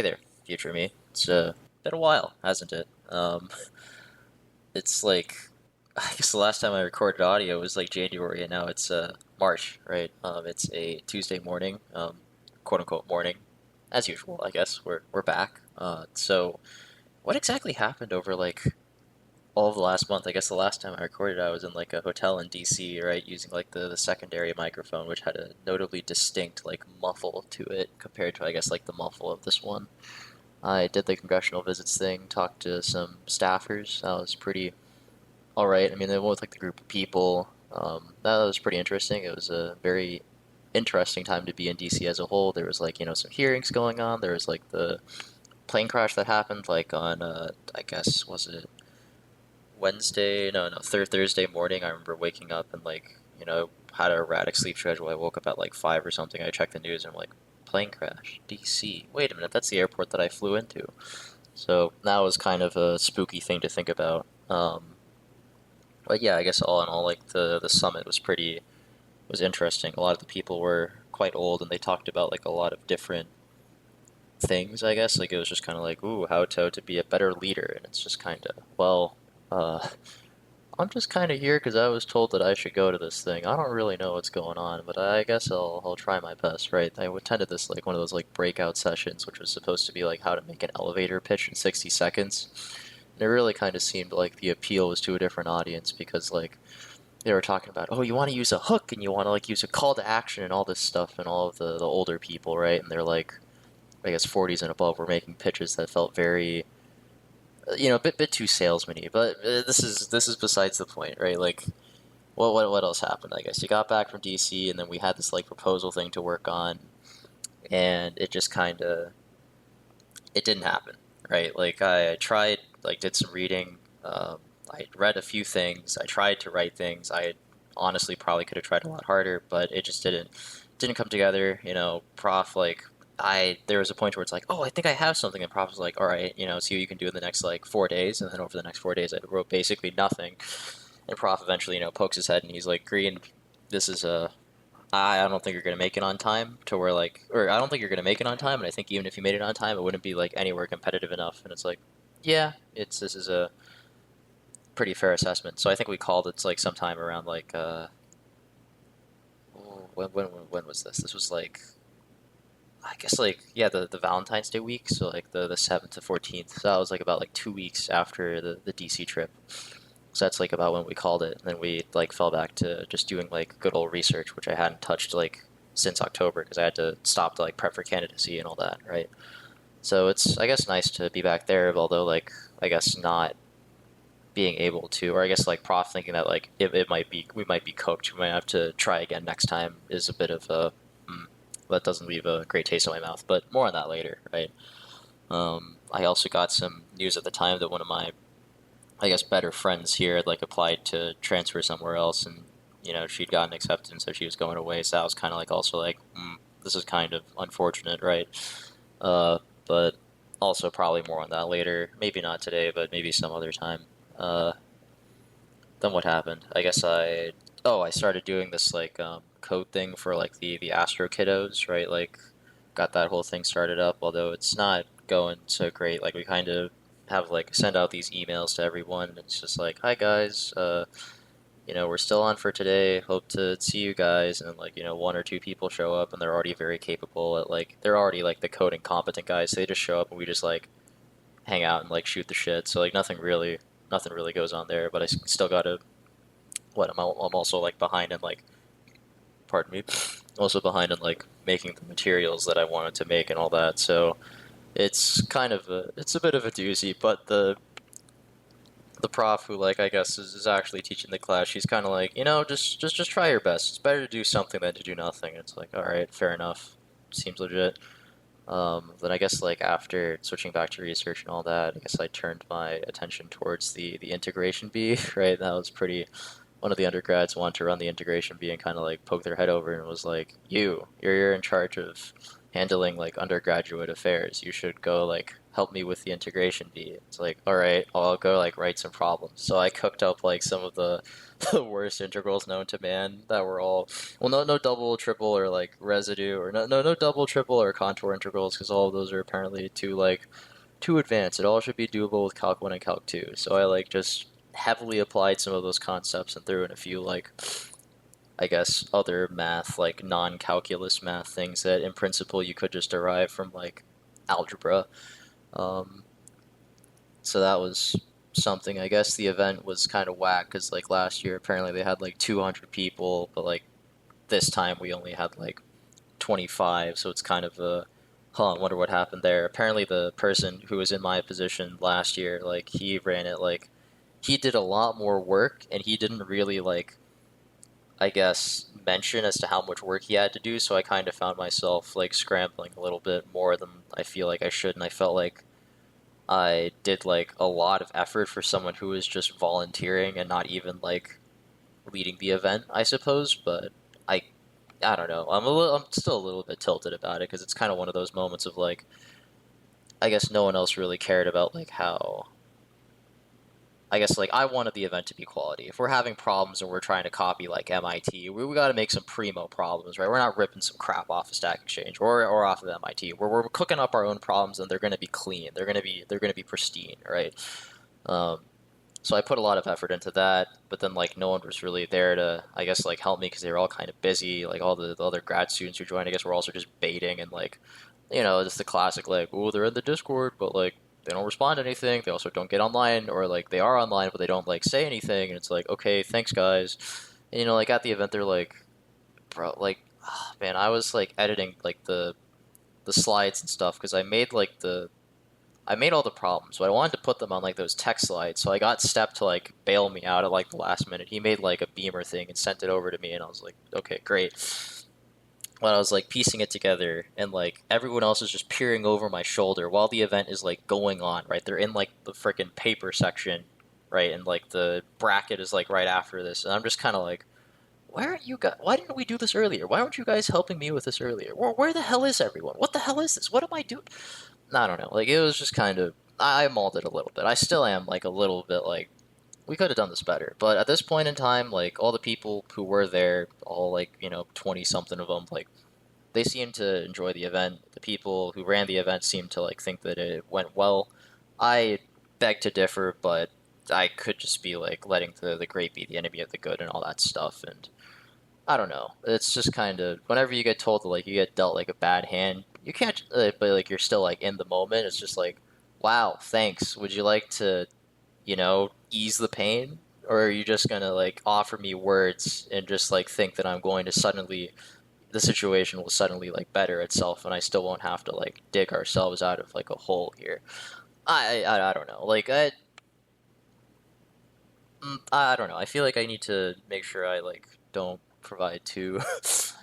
Hey there, future me. It's been a while, hasn't it? It's like I guess the last time I recorded audio was like January, and now it's March, right? It's a Tuesday morning, quote unquote morning, as usual. I guess we're back. So what exactly happened over like all of the last month? I guess the last time I recorded, I was in like a hotel in DC, right, using like the secondary microphone, which had a notably distinct like muffle to it compared to I guess like the muffle of this one. I did the congressional visits thing, talked to some staffers. That was pretty all right. I mean, they went with like the group of people. That was pretty interesting. It was a very interesting time to be in DC as a whole. There was like some hearings going on. There was like the plane crash that happened like on I guess was it Wednesday? No, Thursday morning. I remember waking up and like had a erratic sleep schedule. I woke up at like 5 or something. I checked the news and I'm like plane crash, DC. Wait a minute, that's the airport that I flew into. So that was kind of a spooky thing to think about. But yeah, I guess all in all, like the summit was interesting. A lot of the people were quite old, and they talked about like a lot of different things. I guess like it was just kind of like, ooh, how to be a better leader, and it's just kind of uh, I'm just kind of here because I was told that I should go to this thing. I don't really know what's going on, but I guess I'll try my best, right? I attended this like one of those like breakout sessions, which was supposed to be like how to make an elevator pitch in 60 seconds. And it really kind of seemed like the appeal was to a different audience because like they were talking about, oh, you want to use a hook and you want to like use a call to action and all this stuff, and all of the older people, right? And they're like, I guess 40s and above were making pitches that felt very a bit too salesman-y, but this is besides the point, right? Like, what else happened? I guess you got back from DC, and then we had this like proposal thing to work on, and it just kind of it didn't happen, right? Like I tried, like did some reading, I read a few things, I tried to write things. I honestly probably could have tried a lot harder, but it just didn't come together. Prof like I there was a point where it's like, oh, I think I have something, and Prof was like, all right, see what you can do in the next like 4 days, and then over the next 4 days, I wrote basically nothing, and Prof eventually pokes his head and he's like, Green, this is a I don't think you're gonna make it on time to where like, or I don't think you're gonna make it on time, and I think even if you made it on time, it wouldn't be like anywhere competitive enough. And it's like, yeah, this is a pretty fair assessment. So I think we called it like sometime around like when was this? This was like I guess like yeah the Valentine's Day week, so like the 7th to 14th. So that was like about like 2 weeks after the DC trip. So that's like about when we called it. And then we like fell back to just doing like good old research, which I hadn't touched like since October because I had to stop to like prep for candidacy and all that, right? So it's I guess nice to be back there, although like I guess not being able to, or I guess like Prof thinking that like it might be we might be cooked, we might have to try again next time is a bit of a that doesn't leave a great taste in my mouth. But more on that later, right? I also got some news at the time that one of my I guess better friends here had like applied to transfer somewhere else, and she'd gotten accepted, and so she was going away. So that was kind of like also like this is kind of unfortunate, right? But also probably more on that later. Maybe not today, but maybe some other time. Uh, then what happened? I guess I started doing this like code thing for like the Astro kiddos, right? Like got that whole thing started up, although it's not going so great. Like we kind of have like send out these emails to everyone. It's just like, hi guys, we're still on for today. Hope to see you guys. And like, one or two people show up and they're already very capable at like they're already like the coding competent guys. So they just show up and we just like hang out and like shoot the shit. So like nothing really goes on there. But I still gotta I'm also like behind in like pardon me, also behind in like making the materials that I wanted to make and all that. So it's a bit of a doozy, but the prof who like I guess is actually teaching the class, she's kind of like just try your best. It's better to do something than to do nothing. It's like all right, fair enough, seems legit. Then I guess like after switching back to research and all that, I guess I turned my attention towards the integration bee. Right, that was pretty. One of the undergrads wanted to run the integration bee and kind of like poke their head over and was like, you're in charge of handling like undergraduate affairs. You should go like help me with the integration bee. It's like, all right, I'll go like write some problems. So I cooked up like some of the the worst integrals known to man that were all well, no double, triple, or like residue, or no double, triple, or contour integrals because all of those are apparently too advanced. It all should be doable with Calc 1 and Calc 2. So I like just heavily applied some of those concepts and threw in a few like I guess other math like non-calculus math things that in principle you could just derive from like algebra. Um, so that was something. I guess the event was kind of whack because like last year apparently they had like 200 people, but like this time we only had like 25. So it's kind of a huh. I wonder what happened there. Apparently the person who was in my position last year, like he ran it like he did a lot more work and he didn't really like I guess, mention as to how much work he had to do, so I kind of found myself like scrambling a little bit more than I feel like I should, and I felt like I did like a lot of effort for someone who was just volunteering and not even like leading the event, I suppose. But I, I don't know. I'm still a little bit tilted about it because it's kind of one of those moments of like, I guess no one else really cared about like how I guess like I wanted the event to be quality. If we're having problems and we're trying to copy like MIT, we got to make some primo problems, right? We're not ripping some crap off of Stack Exchange or off of MIT. We're cooking up our own problems and they're going to be clean. They're going to be pristine, right? Um, so I put a lot of effort into that, but then like no one was really there to I guess like help me because they were all kind of busy. Like all the other grad students who joined, I guess were also just baiting and like just the classic like, oh, they're in the Discord, but like they don't respond to anything. They also don't get online, or like they are online, but they don't like say anything. And it's like, okay, thanks, guys. And like at the event, they're like, bro, like, man, I was like editing like the slides and stuff because I made all the problems, but I wanted to put them on like those tech slides. So I got Step to like bail me out at like the last minute. He made like a Beamer thing and sent it over to me, and I was like, okay, great. When I was like piecing it together and like everyone else is just peering over my shoulder while the event is like going on, right? They're in like the freaking paper section, right? And like the bracket is like right after this. And I'm just kind of like, why aren't you guys, why didn't we do this earlier? Why aren't you guys helping me with this earlier? Where the hell is everyone? What the hell is this? What am I doing? I don't know. Like it was just kind of, I mauled it a little bit. I still am like a little bit like, we could have done this better. But at this point in time, like all the people who were there, all like, 20 something of them, like they seemed to enjoy the event. The people who ran the event seemed to like think that it went well. I beg to differ, but I could just be like letting the great be the enemy of the good and all that stuff. And I don't know. It's just kind of whenever you get told that like you get dealt like a bad hand, you can't. But like you're still like in the moment. It's just like, wow, thanks. Would you like to, ease the pain? Or are you just gonna like offer me words and just like think that I'm going to suddenly the situation will suddenly like better itself and I still won't have to like dig ourselves out of like a hole here. I don't know. Like I don't know. I feel like I need to make sure I like don't provide too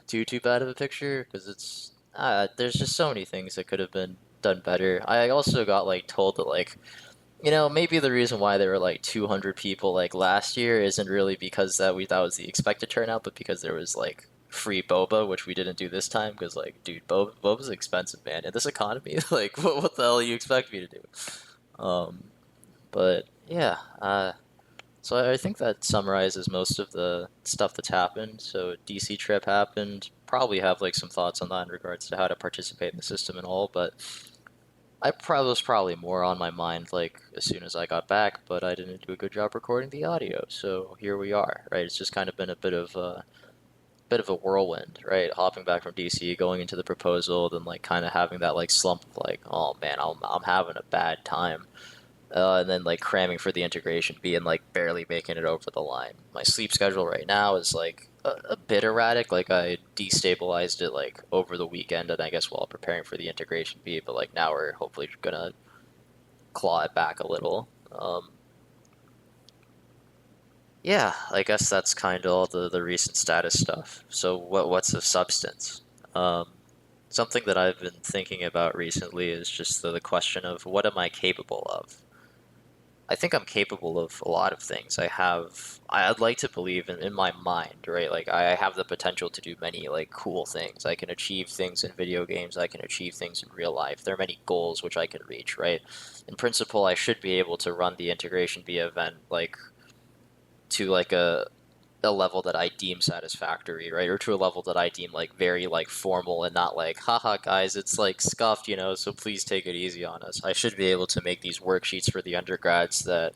too bad of a picture because it's there's just so many things that could have been done better. I also got like told that like maybe the reason why there were like 200 people like last year isn't really because that was the expected turnout, but because there was like free boba, which we didn't do this time because like, dude, boba's expensive, man. In this economy, like, what the hell do you expect me to do? Um, but yeah, so I think that summarizes most of the stuff that's happened. So DC trip happened. Probably have like some thoughts on that in regards to how to participate in the system and all, but I probably was probably more on my mind like as soon as I got back, but I didn't do a good job recording the audio. So here we are, right? It's just kind of been a bit of a whirlwind, right? Hopping back from DC, going into the proposal, then like kind of having that like slump of like, oh man, I'm having a bad time, and then like cramming for the integration B and like barely making it over the line. My sleep schedule right now is like a bit erratic. Like I destabilized it like over the weekend, and I guess while preparing for the integration B, but like now we're hopefully gonna claw it back a little. Yeah, I guess that's kind of all the recent status stuff. So what's of substance? Um, Something that I've been thinking about recently is just the question of what am I capable of? I think I'm capable of a lot of things. I'd like to believe in my mind, right? Like I have the potential to do many like cool things. I can achieve things in video games. I can achieve things in real life. There are many goals which I can reach, right? In principle, I should be able to run the integration via event like to like a level that I deem satisfactory, right? Or to a level that I deem like very like formal and not like, haha guys, it's like scuffed, so please take it easy on us. I should be able to make these worksheets for the undergrads that,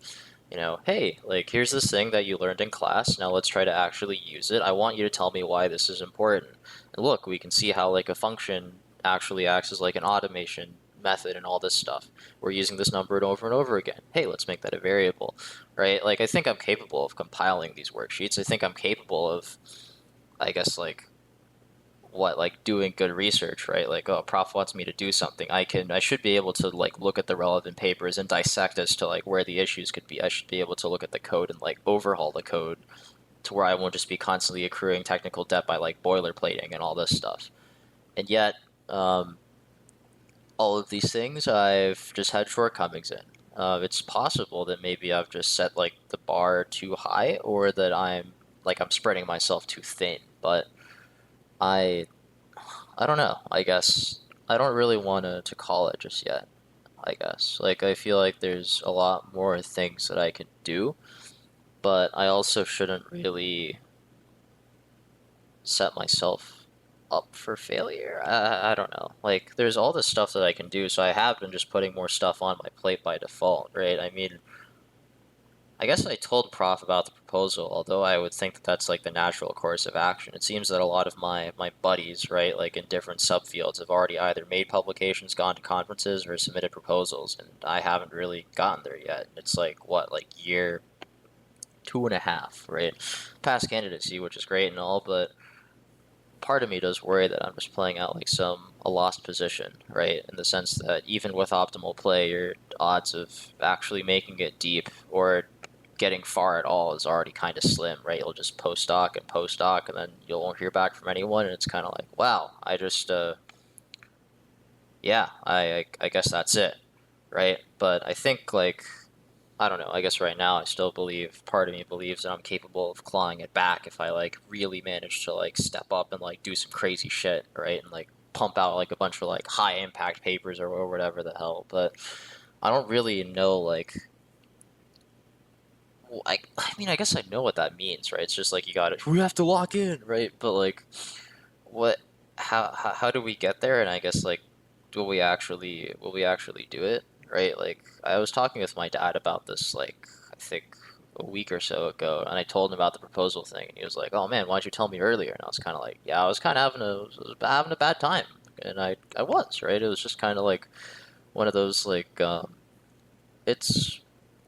hey, like here's this thing that you learned in class. Now let's try to actually use it. I want you to tell me why this is important. And look, we can see how like a function actually acts as like an automation method and all this stuff. We're using this number over and over again. Hey, let's make that a variable, right? Like I think I'm capable of compiling these worksheets. I think I'm capable of, I guess, like doing good research, right? Like, oh, prof wants me to do something. I should be able to like look at the relevant papers and dissect as to like where the issues could be. I should be able to look at the code and like overhaul the code to where I won't just be constantly accruing technical debt by like boilerplating and all this stuff. And yet, all of these things I've just had shortcomings in. It's possible that maybe I've just set like the bar too high, or that I'm spreading myself too thin. But I I don't know. I guess I don't really want to call it just yet. I guess like I feel like there's a lot more things that I can do, but I also shouldn't really set myself up for failure. I don't know. Like, there's all this stuff that I can do, so I have been just putting more stuff on my plate by default, right? I mean, I guess I told Prof about the proposal, although I would think that that's like the natural course of action. It seems that a lot of my buddies, right, like in different subfields, have already either made publications, gone to conferences, or submitted proposals, and I haven't really gotten there yet. It's like, what, like year two and a half, right? Past candidacy, which is great and all, but part of me does worry that I'm just playing out like a lost position, right? In the sense that even with optimal play, your odds of actually making it deep or getting far at all is already kind of slim, right? You'll just postdoc and postdoc, and then you won't hear back from anyone, and it's kind of like, wow, I just, yeah, I guess that's it, right? But I think like I don't know. I guess right now I still believe, part of me believes that I'm capable of clawing it back if I like really manage to like step up and like do some crazy shit, right? And like pump out like a bunch of like high impact papers or whatever the hell. But I don't really know like I mean I guess I know what that means, right? It's just like you got it. We have to lock in, right? But like what how do we get there? And I guess like will we actually do it? Right? Like I was talking with my dad about this like I think a week or so ago, and I told him about the proposal thing, and he was like, "Oh man, why'd you tell me earlier?" And I was kind of like, "Yeah, I was kind of having a bad time," and I was right. It was just kind of like one of those like it's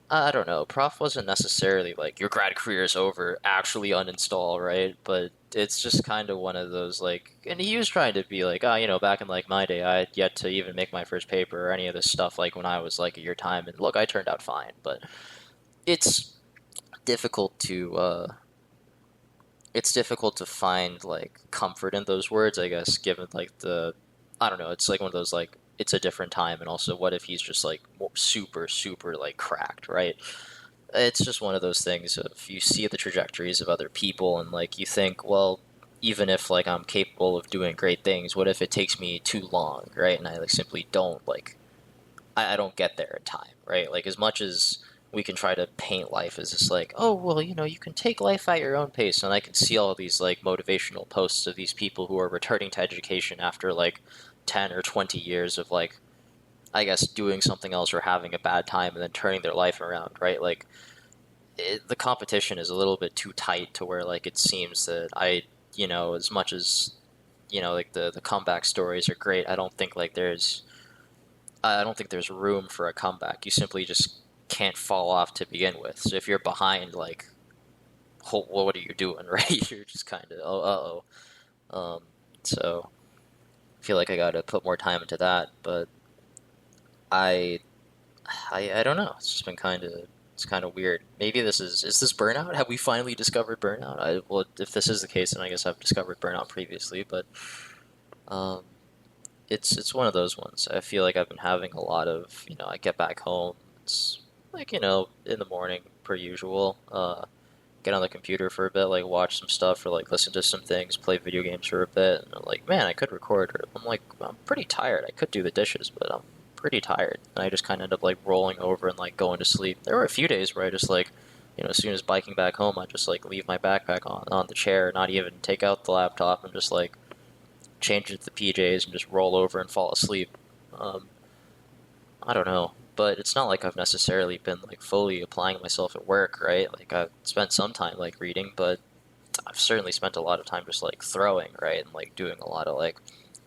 I don't know. Prof wasn't necessarily like your grad career is over, actually uninstall, right? But it's just kind of one of those like, and he was trying to be like, back in like my day, I had yet to even make my first paper or any of this stuff. Like when I was like a year time, and look, I turned out fine. But it's difficult to find like comfort in those words, I guess, given like I don't know. It's like one of those like it's a different time, and also what if he's just like super super like cracked, right? It's just one of those things of you see the trajectories of other people and like you think, well, even if like I'm capable of doing great things, what if it takes me too long, right? And I like simply don't like I don't get there in time, right? Like as much as we can try to paint life as just like, oh well, you can take life at your own pace, and I can see all these like motivational posts of these people who are returning to education after like 10 or 20 years of like I guess doing something else or having a bad time and then turning their life around, right? Like the competition is a little bit too tight to where like it seems that as much as like the comeback stories are great, I don't think there's room for a comeback. You simply just can't fall off to begin with. So if you're behind, like, what are you doing, right? You're just kind of so I feel like I got to put more time into that, but I I don't know. It's just been it's kind of weird. Maybe is this burnout? Have we finally discovered burnout? Well, if this is the case, then I guess I've discovered burnout previously, but um, it's one of those ones. I feel like I've been having a lot of I get back home. It's like, in the morning, per usual. Get on the computer for a bit, like watch some stuff or like listen to some things, play video games for a bit. And I'm like, man, I could record. Or I'm like, I'm pretty tired. I could do the dishes, but I'm pretty tired. And I just kind of end up like rolling over and like going to sleep. There were a few days where I just like, as soon as biking back home, I just like leave my backpack on the chair, not even take out the laptop, and just like change into the PJs and just roll over and fall asleep. Um, I don't know, but it's not like I've necessarily been like fully applying myself at work, right? Like I've spent some time like reading, but I've certainly spent a lot of time just like throwing, right? And like doing a lot of like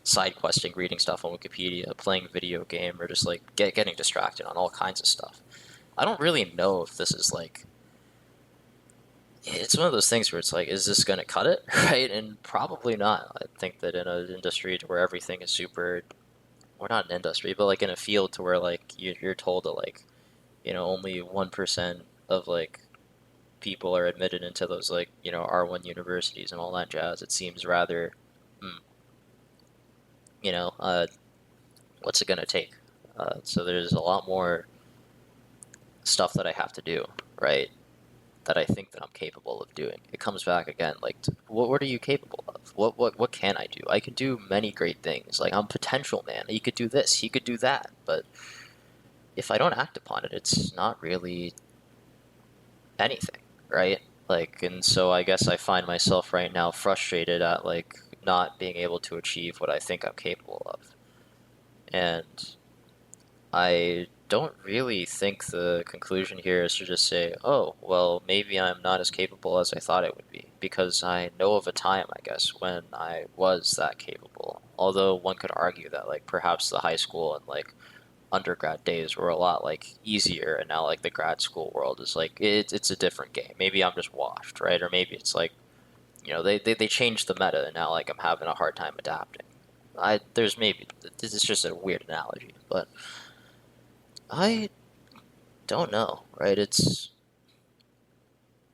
side questing, reading stuff on Wikipedia, playing a video game, or just like getting distracted on all kinds of stuff. I don't really know if this is like it's one of those things where it's like, is this going to cut it, right? And probably not. I think that in an industry to where everything is super, or not an industry, but like in a field to where like you're told to like, only 1% of like people are admitted into those like, R1 universities and all that jazz. It seems rather, hmm, you know, uh, what's it going to take? So there's a lot more stuff that I have to do, right? That I think that I'm capable of doing. It comes back again, like, what are you capable of? What can I do? I can do many great things. Like, I'm potential, man. He could do this, he could do that. But if I don't act upon it, it's not really anything, right? Like, and so I guess I find myself right now frustrated at, like, not being able to achieve what I think I'm capable of. And I don't really think the conclusion here is to just say, oh, well, maybe I'm not as capable as I thought I would be, because I know of a time, I guess, when I was that capable. Although one could argue that, like, perhaps the high school and, like, undergrad days were a lot, like, easier, and now, like, the grad school world is, like, it's a different game. Maybe I'm just washed, right? Or maybe it's, like, they changed the meta, and now, like, I'm having a hard time adapting. There's maybe, this is just a weird analogy, but I don't know, right? I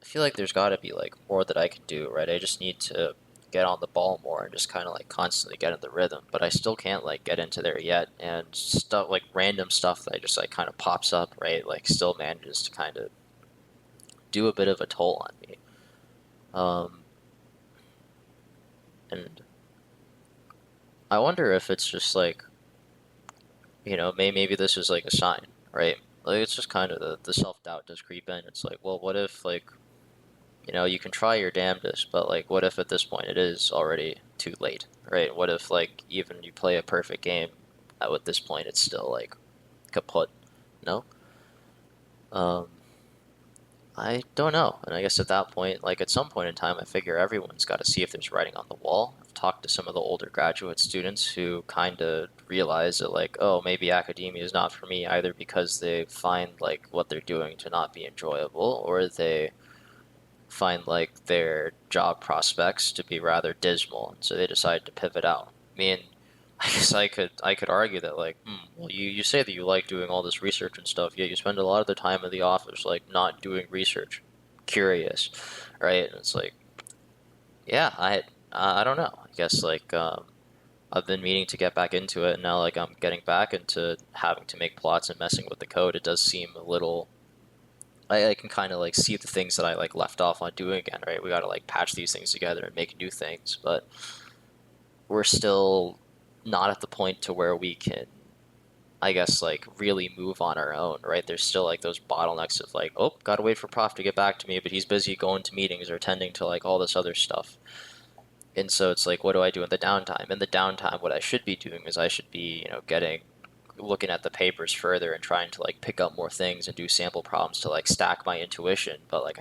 feel like there's got to be like more that I can do, right? I just need to get on the ball more and just kind of like constantly get in the rhythm, but I still can't like get into there yet. And stuff like random stuff that I just like kind of pops up, right? Like still manages to kind of do a bit of a toll on me. Um, and I wonder if it's just like, maybe this is like a sign, right? Like it's just kind of the self doubt does creep in. It's like, well, what if like you can try your damnedest, but like, what if at this point it is already too late, right? What if like even you play a perfect game, at this point it's still like kaput? No, um, I don't know. And I guess at that point, like at some point in time, I figure everyone's got to see if there's writing on the wall. I've talked to some of the older graduate students who kind of realize that like, oh, maybe academia is not for me either because they find like what they're doing to not be enjoyable, or they find like their job prospects to be rather dismal, and so they decide to pivot out. I mean, I guess I could argue that like, well, you say that you like doing all this research and stuff, yet you spend a lot of the time in the office like not doing research, curious, right? And it's like, yeah, I don't know. I guess like I've been meaning to get back into it, and now like I'm getting back into having to make plots and messing with the code. It does seem a little I can kind of like see the things that I like left off on doing again, right? We got to like patch these things together and make new things, but we're still not at the point to where we can, I guess, like really move on our own, right? There's still like those bottlenecks of like, oh, gotta wait for Prof to get back to me, but he's busy going to meetings or attending to like all this other stuff. And so it's like, what do I do in the downtime? In the downtime, what I should be doing is I should be, looking at the papers further and trying to like pick up more things and do sample problems to like stack my intuition, but like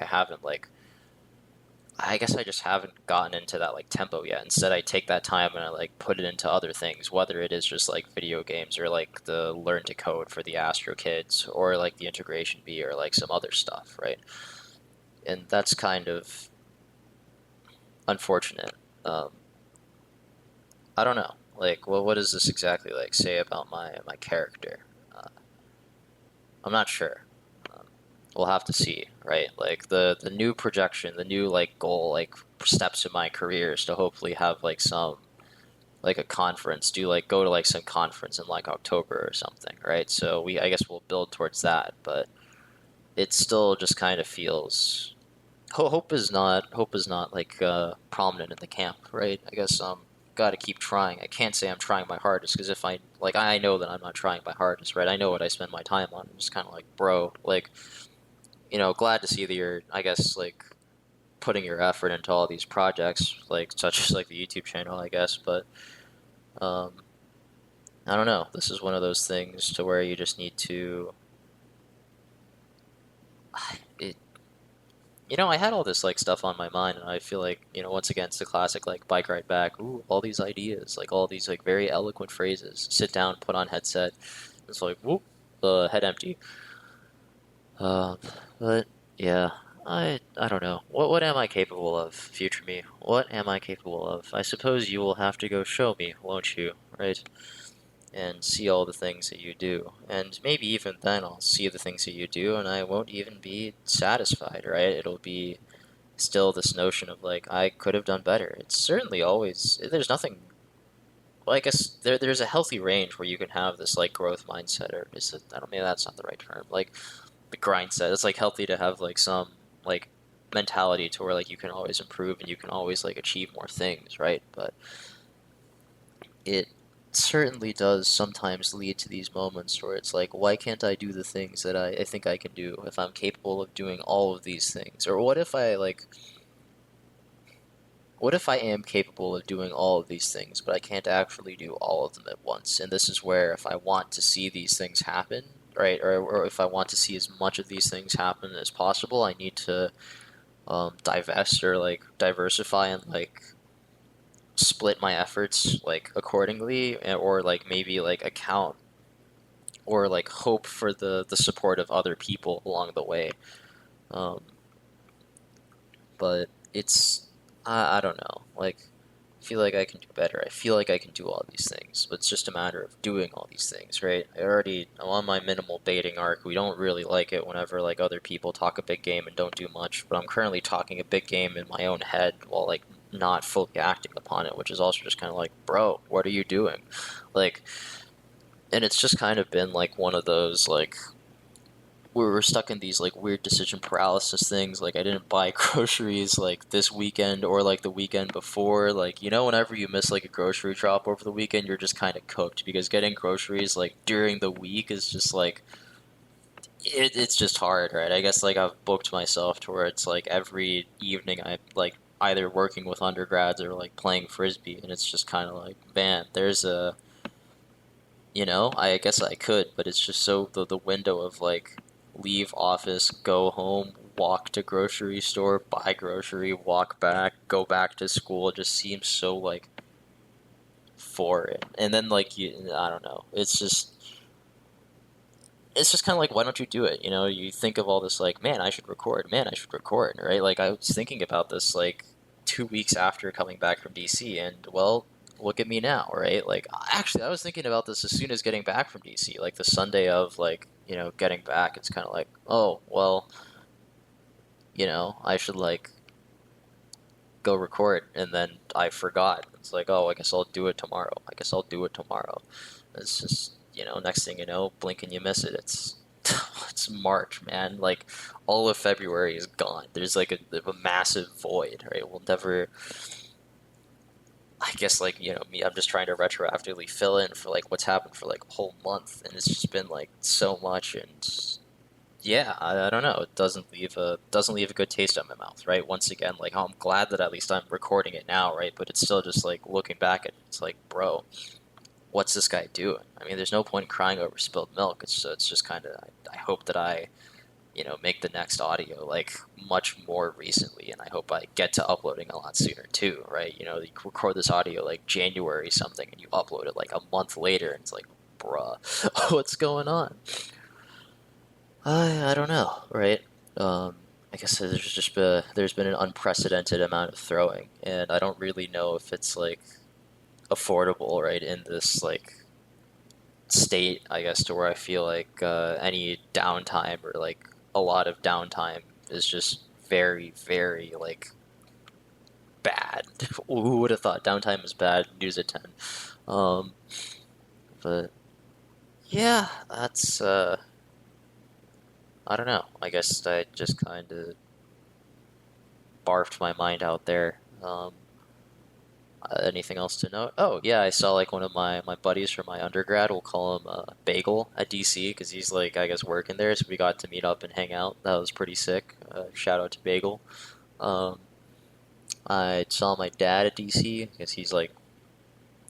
I guess I just haven't gotten into that like tempo yet. Instead, I take that time and I like put it into other things, whether it is just like video games or like the learn to code for the Astro Kids or like the integration bee or like some other stuff, right? And that's kind of unfortunate. Um, I don't know. Like, well, what does this exactly like say about my character? Uh, I'm not sure. Um, we'll have to see, right? Like the new projection, the new like goal, like steps in my career is to hopefully have like some like a conference, do like go to like some conference in like October or something, right? So I guess we'll build towards that, but it still just kind of feels hope is not like prominent in the camp, right? I guess got to keep trying. I can't say I'm trying my hardest because if I like I know that I'm not trying my hardest, right? I know what I spend my time on. I'm just kind of like, bro, like glad to see that you're I guess like putting your effort into all these projects, like such as like the YouTube channel, I guess, but um I don't know. This is one of those things to where you just need to it, I had all this like stuff on my mind, and I feel like once again, it's the classic like bike ride back. Ooh, all these ideas, like all these like very eloquent phrases. Sit down, put on headset. It's like whoop, head empty. Um, but yeah, I don't know. What am I capable of, future me? What am I capable of? I suppose you will have to go show me, won't you? Right? And see all the things that you do. And maybe even then I'll see the things that you do and I won't even be satisfied, right? It'll be still this notion of like I could have done better. It's certainly always there's nothing. Well, I guess there's a healthy range where you can have this like growth mindset, or is it? I don't maybe that's not the right term. Like the grind set. It's like healthy to have like some like mentality to where like you can always improve and you can always like achieve more things, right? But it certainly does sometimes lead to these moments where it's like, why can't I do the things that I think I can do if I'm capable of doing all of these things? Or what if I am capable of doing all of these things, but I can't actually do all of them at once? And this is where, if I want to see these things happen, right, or if I want to see as much of these things happen as possible, I need to divest or like diversify and like split my efforts like accordingly, or like maybe like account or like hope for the support of other people along the way. Um, but it's I don't know. Like I feel like I can do better. I feel like I can do all these things, but it's just a matter of doing all these things, right? I'm on my minimal baiting arc. We don't really like it whenever like other people talk a big game and don't do much, but I'm currently talking a big game in my own head while like not fully acting upon it, which is also just kind of like, bro, what are you doing? Like, and it's just kind of been like one of those like we were stuck in these like weird decision paralysis things. Like I didn't buy groceries like this weekend or like the weekend before. Like whenever you miss like a grocery drop over the weekend, you're just kind of cooked because getting groceries like during the week is just like it's just hard, right? I guess like I've booked myself to where it's like every evening I like either working with undergrads or like playing frisbee, and it's just kind of like man, there's a I guess I could, but it's just so the window of like leave office, go home, walk to grocery store, buy grocery, walk back, go back to school. It just seems so like foreign. And then like I don't know. It's just kind of like why don't you do it? You think of all this like man, I should record, right? Like I was thinking about this like 2 weeks after coming back from DC, and well, look at me now, right? Like actually, I was thinking about this as soon as getting back from DC, like the Sunday of like getting back. It's kind of like oh well, I should like go record, and then I forgot. It's like oh, I guess I'll do it tomorrow. I guess I'll do it tomorrow. It's just next thing you know, blink and you miss it. It's it's March, man. Like all of February is gone. There's like a massive void, right? We'll never. I guess like me, I'm just trying to retroactively fill in for like what's happened for like a whole month, and it's just been like so much, and yeah, I don't know. It doesn't leave a good taste in my mouth, right? Once again, like oh, I'm glad that at least I'm recording it now, right? But it's still just like looking back at it, it's like, bro, what's this guy doing? I mean, there's no point crying over spilled milk. It's just kind of I hope that I make the next audio like much more recently, and I hope I get to uploading a lot sooner too, right? You record this audio like January something, and you upload it like a month later, and it's like, bruh, what's going on? I don't know, right? I guess there's been an unprecedented amount of throwing, and I don't really know if it's like affordable, right? In this like state, I guess, to where I feel like any downtime or like a lot of downtime is just very, very like bad. Who would have thought downtime is bad? News at 10. Um, but yeah, I don't know. I guess I just kind of barfed my mind out there. Anything else to note? Oh, yeah, I saw like one of my buddies from my undergrad, we'll call him Bagel at DC because he's like, I guess, working there. So we got to meet up and hang out. That was pretty sick. Shout out to Bagel. Um, I saw my dad at DC because he's like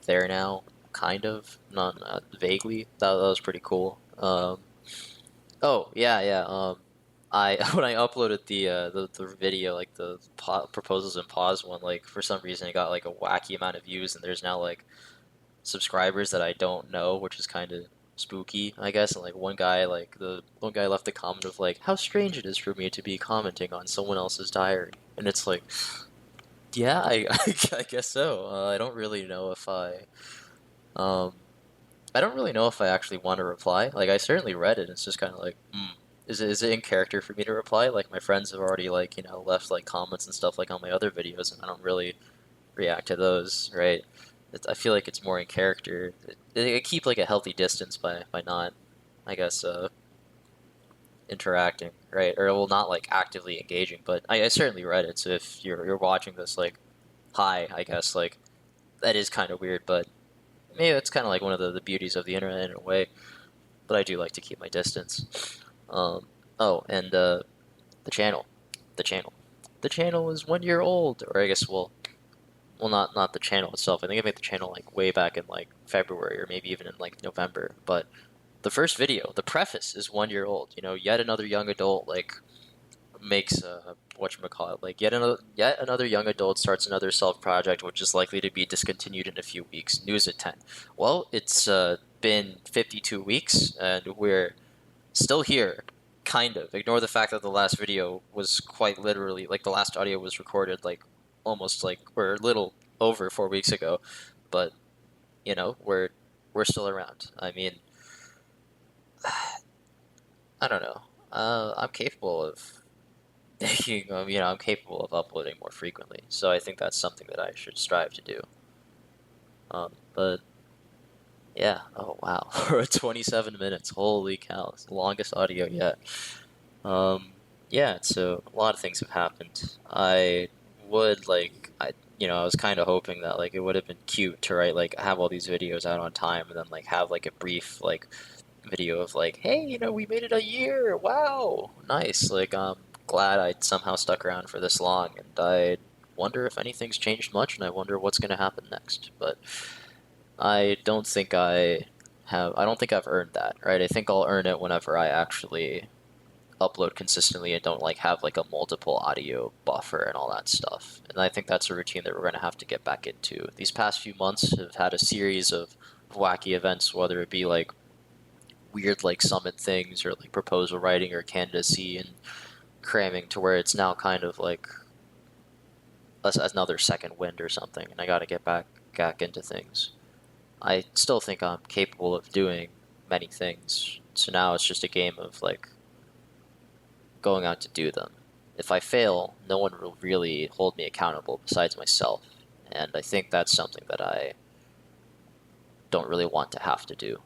there now, kind of, not vaguely. That was pretty cool. Oh yeah, yeah. I when I uploaded the video, like the proposals and pause one, like for some reason it got like a wacky amount of views, and there's now like subscribers that I don't know, which is kind of spooky, I guess. And like the one guy left a comment of like, "How strange it is for me to be commenting on someone else's diary," and it's like, yeah, I guess so. I don't really know if um, I don't really know if I actually want to reply. Like, I certainly read it. It's just kind of like, is it in character for me to reply? Like, my friends have already like left like comments and stuff like on my other videos, and I don't really react to those, right? I feel like it's more in character. I keep like a healthy distance by not, I guess, interacting, right? Or well, not like actively engaging. But I certainly read it. So if you're watching this, like, hi, I guess like that is kind of weird, but maybe it's kind of like one of the beauties of the internet in a way. But I do like to keep my distance. Oh, and the channel, the channel, the channel is 1 year old, or I guess not the channel itself. I think I made the channel like way back in like February or maybe even in like November. But the first video, the preface is 1 year old. Yet another young adult like makes whatchamacallit, like yet another young adult starts another self project which is likely to be discontinued in a few weeks. News at 10. Well, it's been 52 weeks and we're still here, kind of. Ignore the fact that the last video was quite literally like the last audio was recorded like almost like or a little over 4 weeks ago, but we're still around. I mean, I don't know. I'm capable of making, I'm capable of uploading more frequently. So I think that's something that I should strive to do. But yeah. Oh wow, we're at 27 minutes. Holy cow, it's the longest audio yet. Yeah. So a lot of things have happened. I was kind of hoping that like it would have been cute to write like have all these videos out on time and then like have like a brief like video of like, hey, we made it a year. Wow, nice. Like, I'm glad I somehow stuck around for this long, and I wonder if anything's changed much, and I wonder what's going to happen next. But I don't think I have. I don't think I've earned that, right? I think I'll earn it whenever I actually upload consistently and don't like have like a multiple audio buffer and all that stuff. And I think that's a routine that we're going to have to get back into. These past few months have had a series of wacky events, whether it be like weird like summit things or like proposal writing or candidacy and cramming to where it's now kind of like another second wind or something, and I got to get back into things. I still think I'm capable of doing many things, so now it's just a game of like going out to do them. If I fail, no one will really hold me accountable besides myself, and I think that's something that I don't really want to have to do.